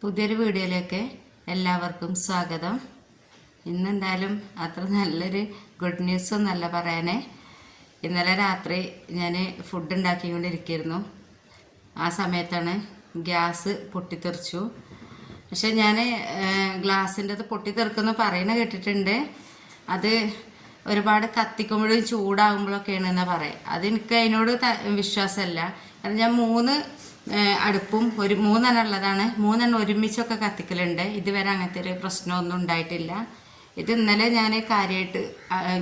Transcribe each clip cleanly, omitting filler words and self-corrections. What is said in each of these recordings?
പുതിയൊരു വീഡിയോയിലേക്ക് എല്ലാവർക്കും സ്വാഗതം. ഇന്നെന്തായാലും അത്ര നല്ലൊരു ഗുഡ് ന്യൂസ് ഒന്നല്ല പറയാനേ. ഇന്നലെ രാത്രി ഞാൻ ഫുഡ് ഉണ്ടാക്കിക്കൊണ്ടിരിക്കുകയായിരുന്നു. ആ സമയത്താണ് ഗ്യാസ് പൊട്ടിത്തെറിച്ചു. പക്ഷെ ഞാൻ ഗ്ലാസിൻ്റെത് പൊട്ടിത്തെറിക്കുമെന്ന് പറയുന്ന കേട്ടിട്ടുണ്ട്. അത് ഒരുപാട് കത്തിക്കുമ്പോഴും ചൂടാകുമ്പോഴൊക്കെയാണെന്ന് പറയാം. അതെനിക്ക് അതിനോട് വിശ്വാസമല്ല. കാരണം ഞാൻ അടുപ്പും മൂന്നെണ്ണം ഉള്ളതാണ്. മൂന്നെണ്ണം ഒരുമിച്ചൊക്കെ കത്തിക്കലുണ്ട്. ഇതുവരെ അങ്ങനത്തെ ഒരു പ്രശ്നമൊന്നും ഉണ്ടായിട്ടില്ല. ഇത് ഇന്നലെ ഞാൻ കാര്യമായിട്ട്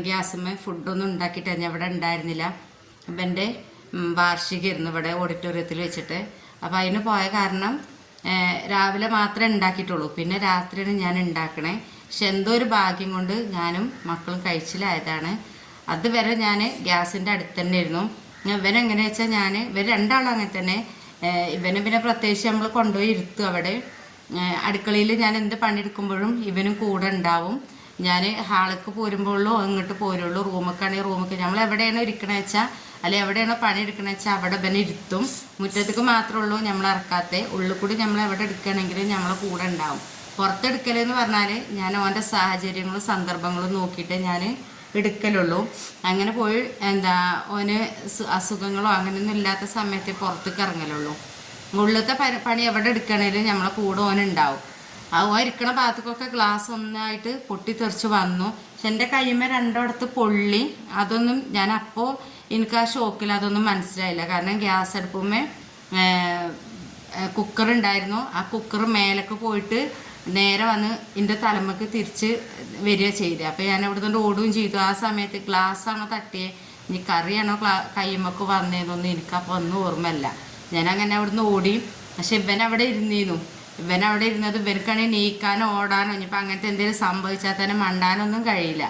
ഗ്യാസുമ്മേ ഫുഡൊന്നും ഉണ്ടാക്കിയിട്ട് ഞാൻ ഇവിടെ ഉണ്ടായിരുന്നില്ല. അപ്പം എൻ്റെ വാർഷികമായിരുന്നു ഇവിടെ ഓഡിറ്റോറിയത്തിൽ വെച്ചിട്ട്. അപ്പോൾ അതിന് പോയ കാരണം രാവിലെ മാത്രമേ ഉണ്ടാക്കിയിട്ടുള്ളൂ. പിന്നെ രാത്രിയാണ് ഞാൻ ഉണ്ടാക്കണേ. പക്ഷെ എന്തോ ഒരു ഭാഗ്യം കൊണ്ട് ഞാനും മക്കളും കഴിച്ചിലായതാണ്. അതുവരെ ഞാൻ ഗ്യാസിൻ്റെ അടുത്ത് തന്നെ ആയിരുന്നു. ഇവനെങ്ങനെയാ വെച്ചാൽ ഇവർ രണ്ടാളും അങ്ങനെ തന്നെ. ഇവന് പിന്നെ പ്രത്യേകിച്ച് നമ്മൾ കൊണ്ടുപോയി ഇരുത്തും അവിടെ അടുക്കളയിൽ. ഞാൻ എന്ത് പണിയെടുക്കുമ്പോഴും ഇവനും കൂടെ ഉണ്ടാവും. ഞാൻ ഹാളിലേക്ക് പോരുമ്പോഴുള്ളൂ ഇങ്ങോട്ട് പോരുള്ളൂ. റൂമൊക്കെയാണെങ്കിൽ റൂമൊക്കെ നമ്മൾ എവിടെയാണോ ഇരിക്കണമെന്ന് വെച്ചാൽ അല്ലെങ്കിൽ എവിടെയാണോ പണിയെടുക്കണമെന്ന് വെച്ചാൽ അവിടെ ഇവനെ ഇരുത്തും. മുറ്റത്തേക്ക് മാത്രമേ ഉള്ളൂ നമ്മൾ ഇറക്കാത്തേ. ഉള്ളിൽ കൂടി നമ്മൾ എവിടെ എടുക്കുകയാണെങ്കിലും നമ്മളെ കൂടെ ഉണ്ടാവും. പുറത്തെടുക്കലെന്ന് പറഞ്ഞാൽ ഞാൻ ഓൻ്റെ സാഹചര്യങ്ങളും സന്ദർഭങ്ങളും നോക്കിയിട്ട് ഞാൻ എടുക്കലുള്ളൂ. അങ്ങനെ പോയി ഓന് അസുഖങ്ങളോ അങ്ങനെയൊന്നും ഇല്ലാത്ത സമയത്ത് പുറത്തേക്ക് ഇറങ്ങലുള്ളൂ. ഉള്ളിലത്തെ പണി എവിടെ എടുക്കണേലും നമ്മളെ കൂടെ ഓനുണ്ടാവും. ഓൻ ഇരിക്കണ ഭാഗത്തേക്കൊക്കെ ഗ്ലാസ് ഒന്നായിട്ട് പൊട്ടിത്തെറിച്ച് വന്നു. പക്ഷെ എൻ്റെ കയ്യുമ്മേ രണ്ടിടത്ത് പൊള്ളി. അതൊന്നും ഞാൻ അപ്പോൾ എനിക്ക് ആ ഷോക്കിൽ അതൊന്നും മനസ്സിലായില്ല. കാരണം ഗ്യാസ് അടുപ്പുമ്മേ കുക്കറുണ്ടായിരുന്നു. ആ കുക്കർ മേലേക്ക് പോയിട്ട് നേരെ വന്ന് എൻ്റെ തലമ്മക്ക് തിരിച്ച് വരിക ചെയ്ത്. അപ്പോൾ ഞാൻ അവിടെ നിന്ന് ഓടുകയും ചെയ്തു. ആ സമയത്ത് ഗ്ലാസ്സാണോ തട്ടിയേ ഇനി കറിയാണോ കയ്യുമ്മക്ക് വന്നതെന്നൊന്നും എനിക്കപ്പോൾ ഒന്നും ഓർമ്മയില്ല. ഞാനങ്ങനെ അവിടെ നിന്ന് ഓടി. പക്ഷെ ഇവനവിടെ ഇരുന്നത് ഇവനക്കാണെങ്കിൽ നീക്കാനോ ഓടാനോ ഇനിയിപ്പോൾ അങ്ങനത്തെ എന്തെങ്കിലും സംഭവിച്ചാൽ തന്നെ മണ്ടാനൊന്നും കഴിയില്ല.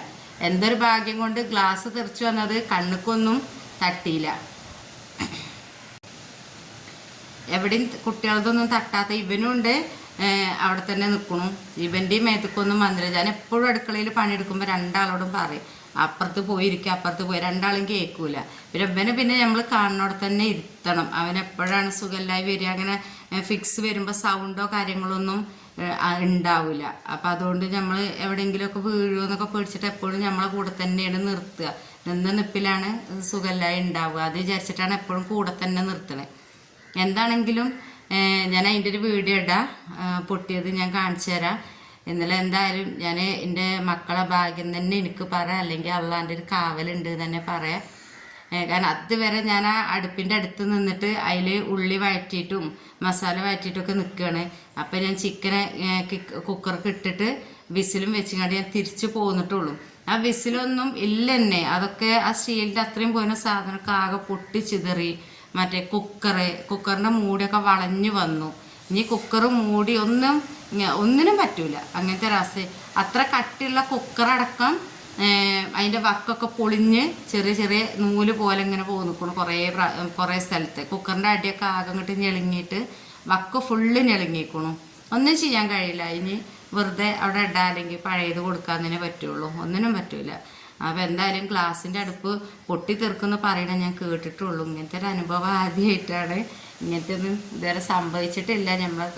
എന്തൊരു ഭാഗ്യം കൊണ്ട് ഗ്ലാസ് തെറിച്ച് വന്നത് കണ്ണുക്കൊന്നും തട്ടിയില്ല. എവിടെയും കുട്ടികളതൊന്നും തട്ടാത്ത ഇവനുണ്ട് അവിടെ തന്നെ നിൽക്കണു. ഇവൻ്റെയും മേത്തക്കൊന്നും വന്നില്ല. ഞാൻ എപ്പോഴും അടുക്കളയിൽ പണിയെടുക്കുമ്പോൾ രണ്ടാളോടും പറയും അപ്പുറത്ത് പോയിരിക്കുക, അപ്പുറത്ത് പോയി. രണ്ടാളും കേൾക്കൂല. പിന്നെ നമ്മൾ കാണുന്നവിടെ തന്നെ ഇരുത്തണം. അവനെപ്പോഴാണ് സുഖമില്ലായി വരിക അങ്ങനെ ഫിക്സ് വരുമ്പോൾ സൗണ്ടോ കാര്യങ്ങളൊന്നും ഉണ്ടാവില്ല. അപ്പം അതുകൊണ്ട് നമ്മൾ എവിടെയെങ്കിലുമൊക്കെ വീഴുമെന്നൊക്കെ പേടിച്ചിട്ട് എപ്പോഴും നമ്മളെ കൂടെ തന്നെയാണ് നിർത്തുക. നിപ്പിലാണ് സുഖമില്ലായി ഉണ്ടാവുക. അത് വിചാരിച്ചിട്ടാണ് എപ്പോഴും കൂടെ തന്നെ നിർത്തണത്. എന്താണെങ്കിലും ഞാൻ അതിൻ്റെ ഒരു വീഡിയോ ഇടാം. പൊട്ടിയത് ഞാൻ കാണിച്ചു തരാം. ഇന്നലെ എന്തായാലും ഞാൻ എൻ്റെ മക്കളെ ഭാഗ്യം തന്നെ എനിക്ക് പറയാം, അല്ലെങ്കിൽ അള്ളാൻ്റെ ഒരു കാവലുണ്ട് തന്നെ പറയാം. കാരണം അതുവരെ ഞാൻ ആ അടുപ്പിൻ്റെ അടുത്ത് നിന്നിട്ട് അതിൽ ഉള്ളി വഴറ്റിയിട്ടും മസാല വഴറ്റിയിട്ടൊക്കെ നിൽക്കുകയാണ്. അപ്പം ഞാൻ ചിക്കനെ കുക്കർക്ക് ഇട്ടിട്ട് വിസിലും വെച്ചുകൊണ്ട് ഞാൻ തിരിച്ച് പോന്നിട്ടുള്ളൂ. ആ വിസിലൊന്നും ഇല്ല തന്നെ. അതൊക്കെ ആ സ്റ്റീലിൻ്റെ അത്രയും പോയിരുന്ന സാധനമൊക്കെ ആകെ പൊട്ടിച്ചിതറി. മറ്റേ കുക്കറിൻ്റെ മൂടിയൊക്കെ വളഞ്ഞു വന്നു. ഇനി കുക്കർ മൂടി ഒന്നിനും പറ്റൂല. അങ്ങനത്തെ ഒരവസ്ഥ. അത്ര കട്ടിയുള്ള കുക്കറടക്കം അതിൻ്റെ വക്കൊക്കെ പൊളിഞ്ഞ് ചെറിയ ചെറിയ നൂല് പോലെ ഇങ്ങനെ പോന്നിക്കണം കുറേ സ്ഥലത്ത്. കുക്കറിൻ്റെ അടിയൊക്കെ ആകെ ഇങ്ങോട്ട് ഞെളിങ്ങിയിട്ട് വക്ക് ഫുള്ള് ഞെളിങ്ങിക്കണം. ഒന്നും ചെയ്യാൻ കഴിയില്ല. ഇനി വെറുതെ അവിടെ ഇടാല്ലെങ്കിൽ പഴയത് കൊടുക്കാന്നതിനെ പറ്റുള്ളൂ. ഒന്നിനും പറ്റൂല. അപ്പോൾ എന്തായാലും ഗ്ലാസിൻ്റെ അടുപ്പ് പൊട്ടിത്തെറിക്കുമെന്ന് പറയണത് ഞാൻ കേട്ടിട്ടുള്ളൂ. ഇങ്ങനത്തെ ഒരു അനുഭവം ആദ്യമായിട്ടാണ്. ഇങ്ങനത്തെ ഒന്നും ഇതുവരെ സംഭവിച്ചിട്ടില്ല. നമ്മൾ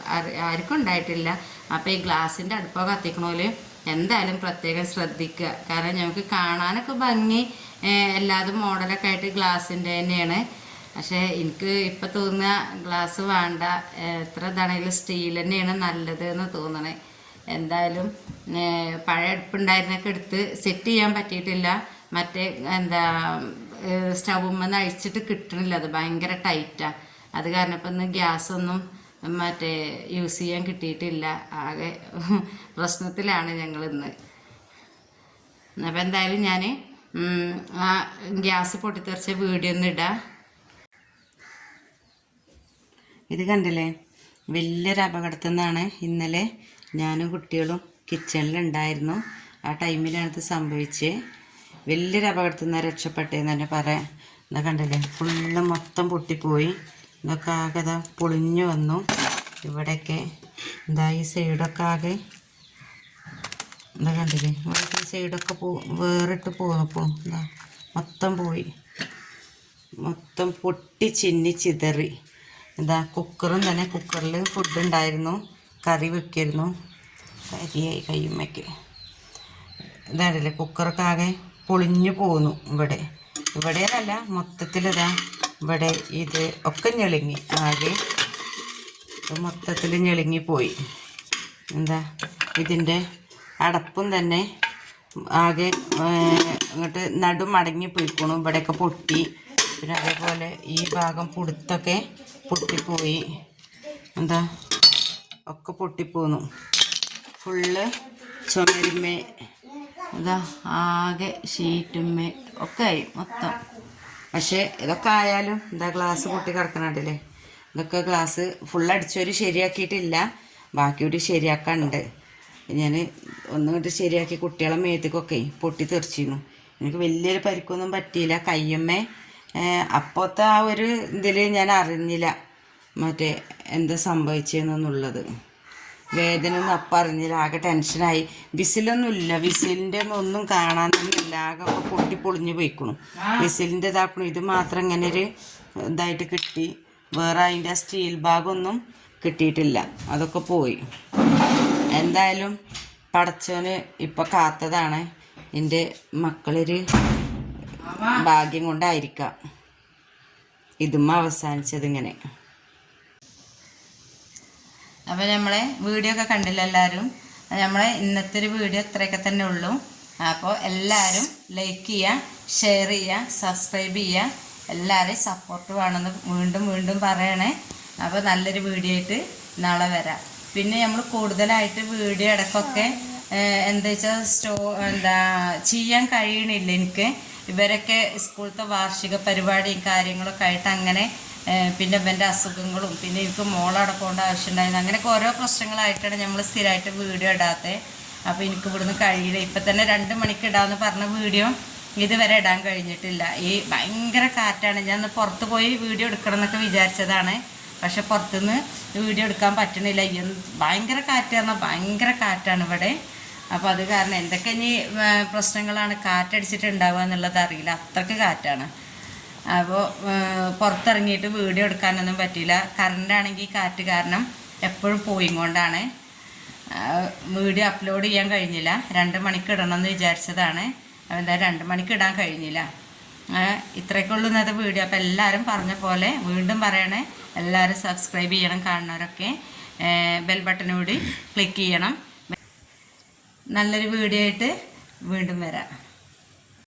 ആർക്കും ഉണ്ടായിട്ടില്ല. അപ്പോൾ ഈ ഗ്ലാസിൻ്റെ അടുപ്പൊക്കെ കത്തിക്കണോല് എന്തായാലും പ്രത്യേകം ശ്രദ്ധിക്കുക. കാരണം ഞങ്ങൾക്ക് കാണാനൊക്കെ ഭംഗി എല്ലാതും മോഡലൊക്കെ ആയിട്ട് ഗ്ലാസിൻ്റെ തന്നെയാണ്. പക്ഷേ എനിക്ക് ഇപ്പം തോന്നുക ഗ്ലാസ് വേണ്ട, എത്ര ഇതാണെങ്കിലും സ്റ്റീൽ തന്നെയാണ് നല്ലത് എന്ന് തോന്നണേ. എന്തായാലും പഴയ അടുപ്പുണ്ടായിരുന്നൊക്കെ എടുത്ത് സെറ്റ് ചെയ്യാൻ പറ്റിയിട്ടില്ല. മറ്റേ സ്റ്റൗമ്മന്ന് അഴിച്ചിട്ട് കിട്ടണില്ല. അത് ഭയങ്കര ടൈറ്റാണ്. അത് കാരണം ഇപ്പം ഇന്ന് ഗ്യാസൊന്നും യൂസ് ചെയ്യാൻ കിട്ടിയിട്ടില്ല. ആകെ പ്രശ്നത്തിലാണ് ഞങ്ങൾ ഇന്ന്. അപ്പം എന്തായാലും ഞാൻ ആ ഗ്യാസ് പൊട്ടിത്തെറിച്ച വീഡിയോ ഒന്ന് ഇടാം. ഇത് കണ്ടില്ലേ, വലിയൊരു അപകടത്തിൽ നിന്നാണ് ഇന്നലെ ഞാനും കുട്ടികളും കിച്ചണിലുണ്ടായിരുന്നു. ആ ടൈമിലാണ് ഇത് സംഭവിച്ചത്. വലിയൊരു അപകടത്തിൽ നിന്ന് രക്ഷപ്പെട്ടതെന്ന് തന്നെ പറയാം. എന്താ കണ്ടില്ലേ, ഫുള്ള് മൊത്തം പൊട്ടിപ്പോയി. ഇതൊക്കെ ആകെ പൊളിഞ്ഞു വന്നു. ഇവിടെയൊക്കെ ഈ സൈഡൊക്കെ ആകെ എന്താ കണ്ടില്ലേ, ഈ സൈഡൊക്കെ വേറിട്ട് പോന്നപ്പോൾ മൊത്തം പോയി. മൊത്തം പൊട്ടി ചിന്നി ചിതറി. കുക്കറും തന്നെ, കുക്കറിൽ ഫുഡ് ഉണ്ടായിരുന്നു. കറി വെക്കായിരുന്നു. കരിയായി കയ്യുമ്മയ്ക്ക്. ഇതാണല്ലേ കുക്കറൊക്കെ ആകെ പൊളിഞ്ഞു പോന്നു. ഇവിടെ എന്നല്ല മൊത്തത്തിലിതാ ഇവിടെ ഇത് ഒക്കെ ഞെളുങ്ങി, ആകെ മൊത്തത്തിൽ ഞെളുങ്ങിപ്പോയി. എന്താ ഇതിൻ്റെ അടപ്പും തന്നെ ആകെ ഇങ്ങോട്ട് നടുമടങ്ങി പോയിക്കണു. ഇവിടെയൊക്കെ പൊട്ടി. പിന്നെ അതേപോലെ ഈ ഭാഗം പുടുത്തൊക്കെ പൊട്ടിപ്പോയി. എന്താ ഒക്കെ പൊട്ടിപ്പോന്നു. ഫുള്ള് ചുമരുമ്മേ ഇതാ ആകെ ഷീറ്റുമ്മേ ഒക്കെ ആയി മൊത്തം. പക്ഷേ ഇതൊക്കെ ആയാലും എന്താ ഗ്ലാസ് പൊട്ടി കിടക്കണുണ്ടല്ലേ. ഇതൊക്കെ ഗ്ലാസ് ഫുള്ളടിച്ചൊരു ശരിയാക്കിയിട്ടില്ല, ബാക്കിയോട് ശരിയാക്കാനുണ്ട്. ഞാൻ ഒന്നുകൊണ്ട് ശരിയാക്കി കുട്ടികളെ മേത്തേക്കൊക്കെ പൊട്ടി തെറിച്ചിരുന്നു. എനിക്ക് വലിയൊരു പരിക്കൊന്നും പറ്റിയില്ല. കയ്യമ്മേ അപ്പോഴത്തെ ആ ഒരു ഇതിൽ ഞാൻ അറിഞ്ഞില്ല മറ്റേ എന്താ സംഭവിച്ചതെന്നുള്ളത്. വേദന ഒന്നും അപ്പം അറിഞ്ഞില്ല. ആകെ ടെൻഷനായി. വിസിലൊന്നുമില്ല, വിസിലിൻ്റെ ഒന്നും കാണാനൊന്നുമില്ല. ആകെ ഒക്കെ പൊട്ടി പൊളിഞ്ഞ് പോയിക്കണു. വിസിലിൻ്റെ ഇതാക്കണു. ഇത് മാത്രം ഇങ്ങനെ ഒരു ഇതായിട്ട് കിട്ടി. വേറെ അതിൻ്റെ സ്റ്റീൽ ഭാഗമൊന്നും കിട്ടിയിട്ടില്ല, അതൊക്കെ പോയി. എന്തായാലും പടച്ചോന് ഇപ്പം കാത്തതാണ്. എൻ്റെ മക്കളൊരു ഭാഗ്യം കൊണ്ടായിരിക്കാം ഇതും അവസാനിച്ചത് ഇങ്ങനെ. അപ്പോൾ നമ്മളെ വീഡിയോ ഒക്കെ കണ്ടില്ല എല്ലാവരും. നമ്മളെ ഇന്നത്തെ ഒരു വീഡിയോ ഇത്രയൊക്കെ തന്നെ ഉള്ളൂ. അപ്പോൾ എല്ലാവരും ലൈക്ക് ചെയ്യുക, ഷെയർ ചെയ്യുക, സബ്സ്ക്രൈബ് ചെയ്യുക. എല്ലാവരെയും സപ്പോർട്ട് വേണമെന്ന് വീണ്ടും വീണ്ടും പറയണേ. അപ്പോൾ നല്ലൊരു വീഡിയോ ആയിട്ട് നാളെ വരാം. പിന്നെ നമ്മൾ കൂടുതലായിട്ട് വീഡിയോ ഇടയ്ക്കൊക്കെ എന്താ വെച്ചാൽ ചെയ്യാൻ കഴിയണില്ല എനിക്ക്. ഇവരൊക്കെ സ്കൂളത്തെ വാർഷിക പരിപാടിയും കാര്യങ്ങളൊക്കെ ആയിട്ട് അങ്ങനെ, പിന്നെ ഇവൻ്റെ അസുഖങ്ങളും പിന്നെ എനിക്ക് മോളവിടെ പോകേണ്ട ആവശ്യമുണ്ടായിരുന്നു. അങ്ങനെയൊക്കെ ഓരോ പ്രശ്നങ്ങളായിട്ടാണ് നമ്മൾ സ്ഥിരമായിട്ട് വീഡിയോ ഇടാത്തത്. അപ്പോൾ എനിക്ക് ഇവിടുന്ന് കഴിയില്ല. ഇപ്പം തന്നെ 2 മണിക്ക് ഇടാമെന്ന് പറഞ്ഞ വീഡിയോ ഇതുവരെ ഇടാൻ കഴിഞ്ഞിട്ടില്ല. ഈ ഭയങ്കര കാറ്റാണ്. ഞാൻ പുറത്ത് പോയി വീഡിയോ എടുക്കണം എന്നൊക്കെ വിചാരിച്ചതാണ്. പക്ഷെ പുറത്തുനിന്ന് വീഡിയോ എടുക്കാൻ പറ്റണില്ല. ഭയങ്കര കാറ്റ് പറഞ്ഞാൽ ഭയങ്കര കാറ്റാണ് ഇവിടെ. അപ്പോൾ അത് കാരണം എന്തൊക്കെ ഇനി പ്രശ്നങ്ങളാണ് കാറ്റടിച്ചിട്ടുണ്ടാവുക എന്നുള്ളത് അറിയില്ല. അത്രയ്ക്ക് കാറ്റാണ്. അപ്പോൾ പുറത്തിറങ്ങിയിട്ട് വീഡിയോ എടുക്കാനൊന്നും പറ്റില്ല. കറണ്ടാണെങ്കിൽ കാറ്റ് കാരണം എപ്പോഴും പോയിക്കൊണ്ടാണ്. വീഡിയോ അപ്ലോഡ് ചെയ്യാൻ കഴിഞ്ഞില്ല. 2 മണിക്ക് ഇടണമെന്ന് വിചാരിച്ചതാണ്. അപ്പോൾ എന്തായാലും 2 മണിക്ക് ഇടാൻ കഴിഞ്ഞില്ല. ഇത്രയൊക്കെ ഉള്ളൂ ഇന്നത്തെ വീഡിയോ. അപ്പോൾ എല്ലാവരും പറഞ്ഞ പോലെ വീണ്ടും പറയണേ, എല്ലാവരും സബ്സ്ക്രൈബ് ചെയ്യണം. കാണുന്നവരൊക്കെ ബെൽ ബട്ടൺ കൂടി ക്ലിക്ക് ചെയ്യണം. നല്ലൊരു വീഡിയോ ആയിട്ട് വീണ്ടും വരാം.